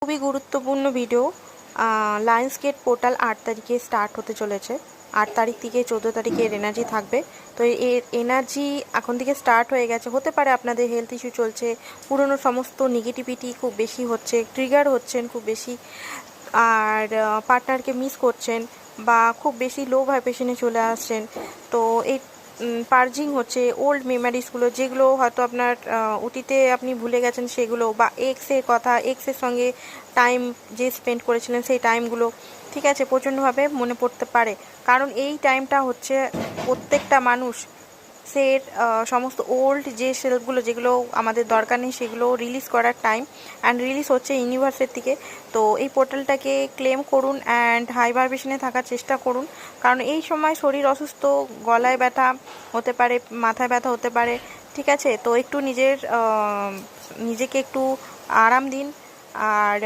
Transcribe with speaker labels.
Speaker 1: খুবই গুরুত্বপূর্ণ video. Lions gate portal 8 তারিখে স্টার্ট হতে চলেছে। 8 তারিখ থেকে 14 তারিখের এনার্জি থাকবে। তো এর এনার্জি এখন থেকে স্টার্ট হয়ে গেছে। হতে পারে আপনাদের হেলথ ইস্যু চলছে, পুরনো সমস্ত নেগেটিভিটি খুব বেশি হচ্ছে, ট্রিগার হচ্ছেন খুব বেশি, আর পার্টনারকে মিস করছেন বা খুব বেশি লো ভাইব্রেশনে চলে আসছেন। তো এই পার্জিং হচ্ছে ওল্ড মেমারিজগুলো, যেগুলো হয়তো আপনার অতীতে আপনি ভুলে গেছেন সেগুলো, বা এক্সের কথা, এক্সের সঙ্গে টাইম যে স্পেন্ড করেছিলেন সেই টাইমগুলো, ঠিক আছে, প্রচণ্ডভাবে মনে পড়তে পারে। কারণ এই টাইমটা হচ্ছে প্রত্যেকটা মানুষ সে সমস্ত ওল্ড যে সেলফগুলো, যেগুলো আমাদের দরকার নেই, সেগুলো রিলিজ করার টাইম, অ্যান্ড রিলিজ হচ্ছে ইউনিভার্সের থেকে। তো এই পোর্টালটাকে ক্লেম করুন অ্যান্ড হাই ভাইব্রেশনে থাকার চেষ্টা করুন। কারণ এই সময় শরীর অসুস্থ, গলায় ব্যথা হতে পারে, মাথায় ব্যথা হতে পারে, ঠিক আছে। তো একটু নিজেকে একটু আরাম দিন। আর